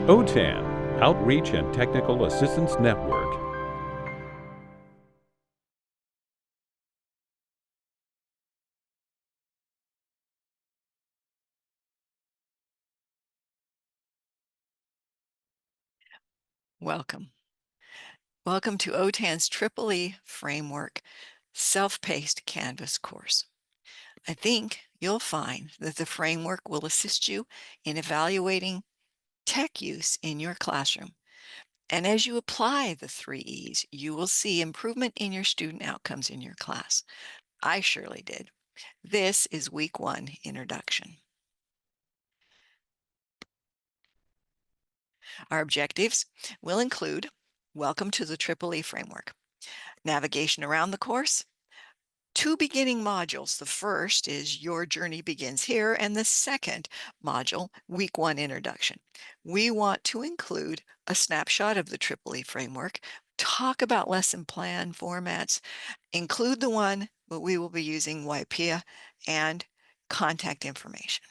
OTAN, Outreach and Technical Assistance Network. Welcome. Welcome to OTAN's EEE Framework Self-Paced Canvas course. I think you'll find that the framework will assist you in evaluating tech use in your classroom. And as you apply the 3 E's, you will see improvement in your student outcomes in your class. I surely did. This is Week 1 Introduction. Our objectives will include welcome to the EEE framework, navigation around the course, 2 beginning modules. The first is Your Journey Begins Here, and the second module, Week 1 Introduction. We want to include a snapshot of the EEE framework, talk about lesson plan formats, include the one that we will be using, WIPIA, and contact information.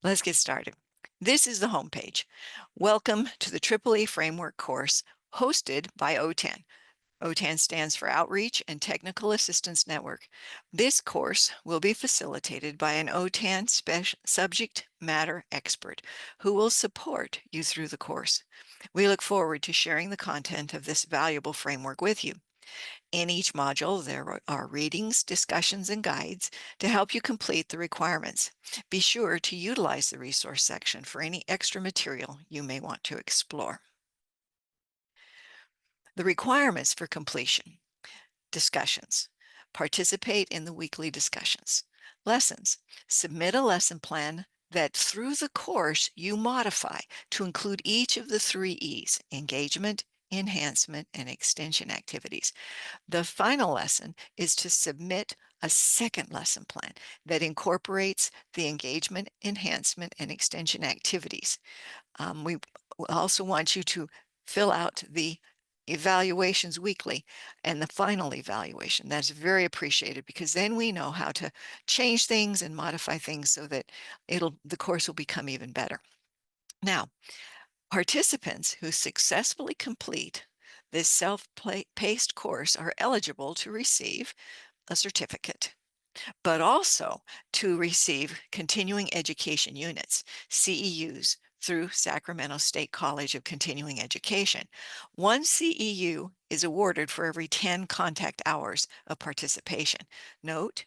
Let's get started. This is the homepage. Welcome to the EEE Framework course hosted by OTAN. OTAN stands for Outreach and Technical Assistance Network. This course will be facilitated by an OTAN subject matter expert who will support you through the course. We look forward to sharing the content of this valuable framework with you. In each module, there are readings, discussions, and guides to help you complete the requirements. Be sure to utilize the resource section for any extra material you may want to explore. The requirements for completion. Discussions. Participate in the weekly discussions. Lessons. Submit a lesson plan that through the course you modify to include each of the 3 E's: engagement, enhancement, and extension activities. The final lesson is to submit a second lesson plan that incorporates the engagement, enhancement, and extension activities. We also want you to fill out the evaluations weekly and the final evaluation. That's very appreciated because then we know how to change things and modify things so that the course will become even better. Now, participants who successfully complete this self-paced course are eligible to receive a certificate, but also to receive continuing education units, CEUs, through Sacramento State College of Continuing Education. 1 CEU is awarded for every 10 contact hours of participation. Note,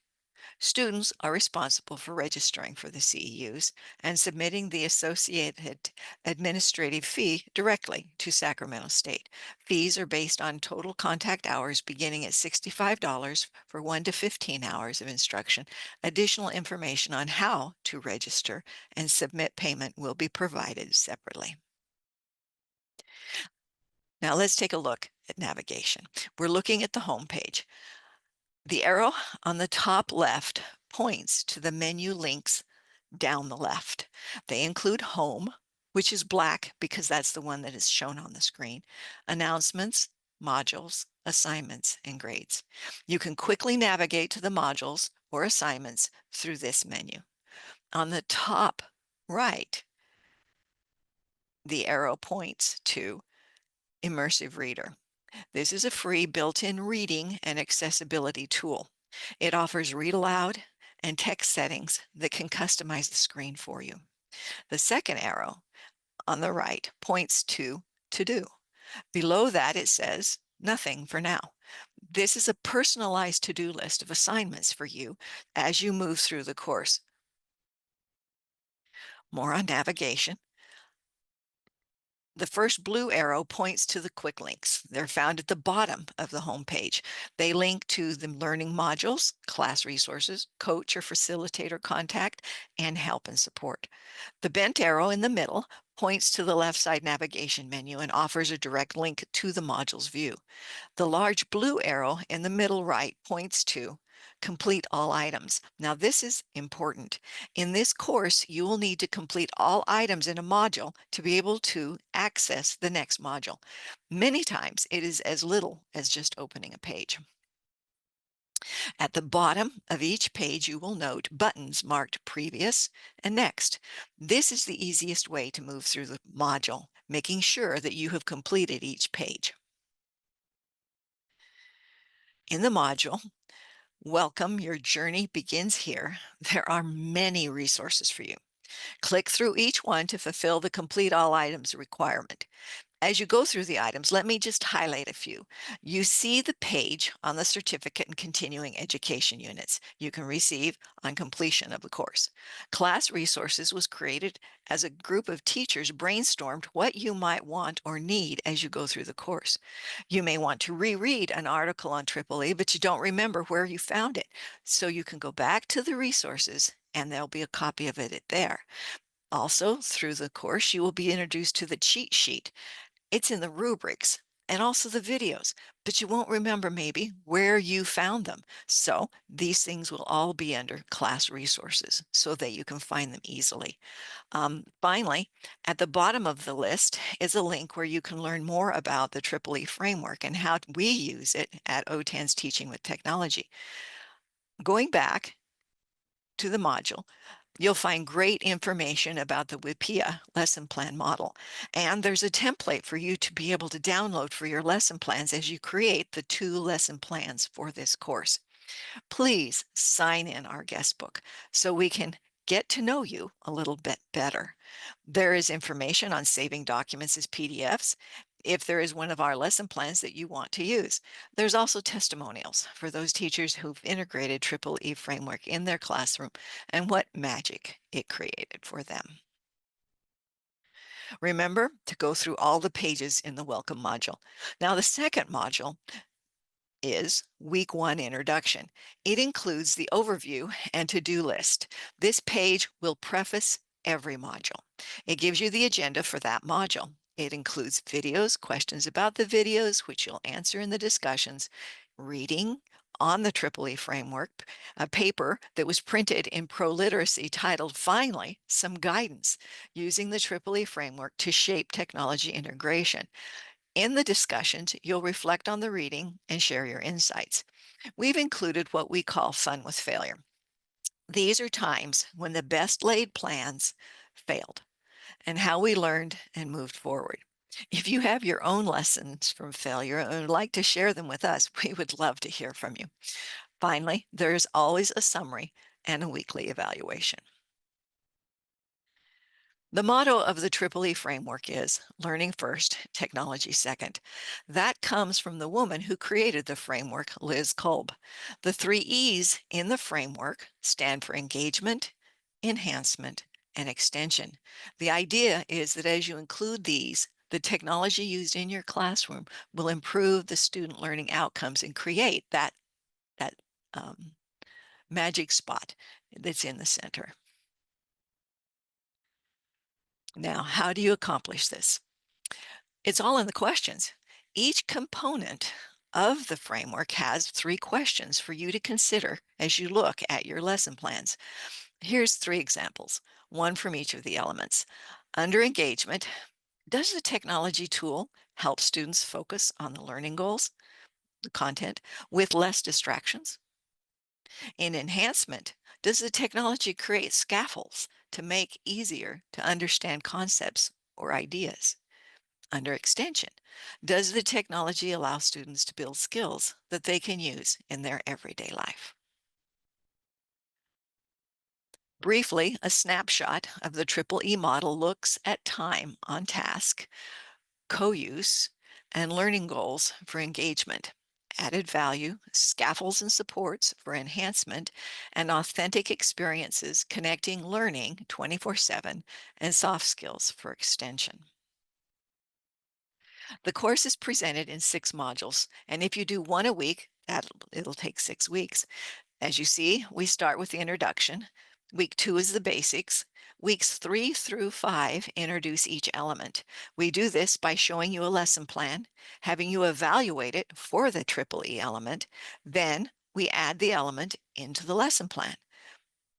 students are responsible for registering for the CEUs and submitting the associated administrative fee directly to Sacramento State. Fees are based on total contact hours beginning at $65 for 1 to 15 hours of instruction. Additional information on how to register and submit payment will be provided separately. Now let's take a look at navigation. We're looking at the home page. The arrow on the top left points to the menu links down the left. They include Home, which is black because that's the one that is shown on the screen, Announcements, Modules, Assignments, and Grades. You can quickly navigate to the modules or assignments through this menu. On the top right, the arrow points to Immersive Reader. This is a free built-in reading and accessibility tool. It offers read aloud and text settings that can customize the screen for you. The second arrow on the right points to do. Below that, it says nothing for now. This is a personalized to-do list of assignments for you as you move through the course. More on navigation. The first blue arrow points to the quick links. They're found at the bottom of the home page. They link to the learning modules, class resources, coach or facilitator contact, and help and support. The bent arrow in the middle points to the left side navigation menu and offers a direct link to the modules view. The large blue arrow in the middle right points to complete all items. Now this is important. In this course, you will need to complete all items in a module to be able to access the next module. Many times it is as little as just opening a page. At the bottom of each page, you will note buttons marked Previous and Next. This is the easiest way to move through the module, making sure that you have completed each page. In the module, Welcome, your journey begins here. There are many resources for you. Click through each one to fulfill the Complete All Items requirement. As you go through the items, let me just highlight a few. You see the page on the certificate and continuing education units you can receive on completion of the course. Class Resources was created as a group of teachers brainstormed what you might want or need as you go through the course. You may want to reread an article on Triple E, but you don't remember where you found it. So you can go back to the resources and there'll be a copy of it there. Also, through the course, you will be introduced to the cheat sheet. It's in the rubrics and also the videos, but you won't remember maybe where you found them. So these things will all be under class resources so that you can find them easily. Finally, at the bottom of the list is a link where you can learn more about the Triple E framework and how we use it at OTAN's Teaching with Technology. Going back to the module, you'll find great information about the WIPIA lesson plan model. And there's a template for you to be able to download for your lesson plans as you create the 2 lesson plans for this course. Please sign in our guest book so we can get to know you a little bit better. There is information on saving documents as PDFs if there is one of our lesson plans that you want to use. There's also testimonials for those teachers who've integrated Triple E framework in their classroom and what magic it created for them. Remember to go through all the pages in the welcome module. Now, the second module is Week 1 Introduction. It includes the overview and to-do list. This page will preface every module. It gives you the agenda for that module. It includes videos, questions about the videos, which you'll answer in the discussions, reading on the Triple E framework, a paper that was printed in Pro Literacy titled, Finally, Some Guidance, using the Triple E framework to shape technology integration. In the discussions, you'll reflect on the reading and share your insights. We've included what we call fun with failure. These are times when the best laid plans failed and how we learned and moved forward. If you have your own lessons from failure and would like to share them with us, we would love to hear from you. Finally, there's always a summary and a weekly evaluation. The motto of the Triple E framework is learning first, technology second. That comes from the woman who created the framework, Liz Kolb. The 3 E's in the framework stand for engagement, enhancement, and extension. The idea is that as you include these, the technology used in your classroom will improve the student learning outcomes and create that magic spot that's in the center. Now, how do you accomplish this? It's all in the questions. Each component of the framework has 3 questions for you to consider as you look at your lesson plans. Here's 3 examples, one from each of the elements. Under engagement, does the technology tool help students focus on the learning goals, the content, with less distractions? In enhancement, does the technology create scaffolds to make easier to understand concepts or ideas? Under extension, does the technology allow students to build skills that they can use in their everyday life? Briefly, a snapshot of the Triple E model looks at time on task, co-use, and learning goals for engagement, added value, scaffolds and supports for enhancement, and authentic experiences connecting learning 24/7 and soft skills for extension. The course is presented in 6 modules, and if you do one a week, it'll take 6 weeks. As you see, we start with the introduction. Week 2 is the basics. Weeks 3 through 5 introduce each element. We do this by showing you a lesson plan, having you evaluate it for the Triple E element. Then we add the element into the lesson plan.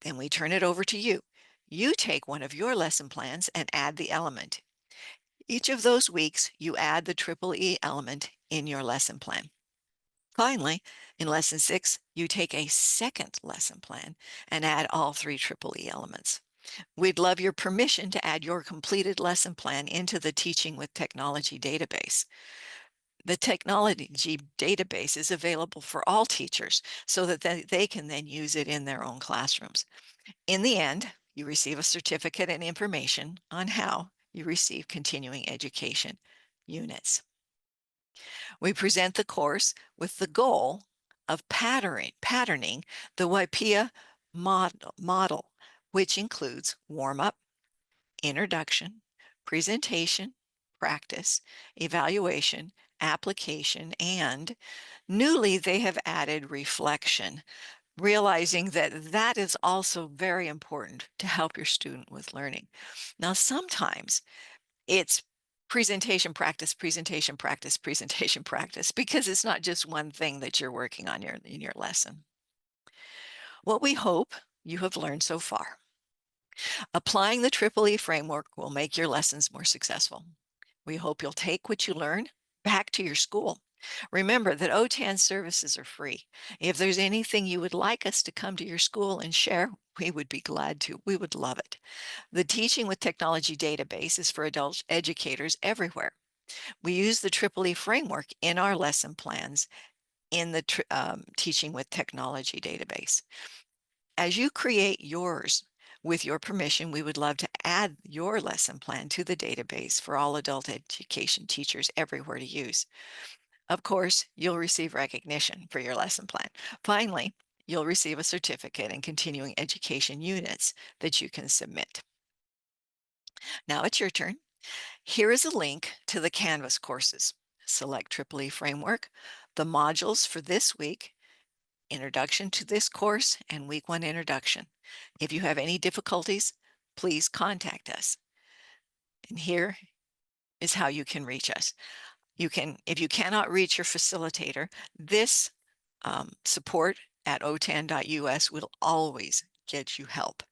Then we turn it over to you. You take one of your lesson plans and add the element. Each of those weeks, you add the Triple E element in your lesson plan. Finally, in lesson 6, you take a second lesson plan and add all 3 Triple E elements. We'd love your permission to add your completed lesson plan into the Teaching with Technology database. The technology database is available for all teachers so that they can then use it in their own classrooms. In the end, you receive a certificate and information on how you receive continuing education units. We present the course with the goal of patterning the WIPEA model, which includes warm-up, introduction, presentation, practice, evaluation, application, and newly they have added reflection, realizing that that is also very important to help your student with learning. Now, sometimes it's presentation, practice, presentation, practice, because it's not just one thing that you're working on in your lesson. What we hope you have learned so far. Applying the Triple E framework will make your lessons more successful. We hope you'll take what you learn back to your school. Remember that OTAN services are free. If there's anything you would like us to come to your school and share, we would be glad to. We would love it. The Teaching with Technology database is for adult educators everywhere. We use the Triple E framework in our lesson plans in the Teaching with Technology database. As you create yours, with your permission, we would love to add your lesson plan to the database for all adult education teachers everywhere to use. Of course, you'll receive recognition for your lesson plan. Finally, you'll receive a certificate and continuing education units that you can submit. Now it's your turn. Here is a link to the Canvas courses. Select Triple E Framework, the modules for this week, Introduction to this course, and Week 1 Introduction. If you have any difficulties, please contact us. And here is how you can reach us. If you cannot reach your facilitator, this support at otan.us will always get you help.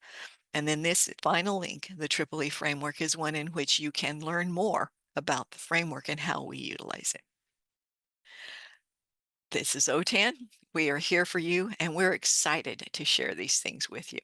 And then this final link, the Triple E framework, is one in which you can learn more about the framework and how we utilize it. This is OTAN. We are here for you, and we're excited to share these things with you.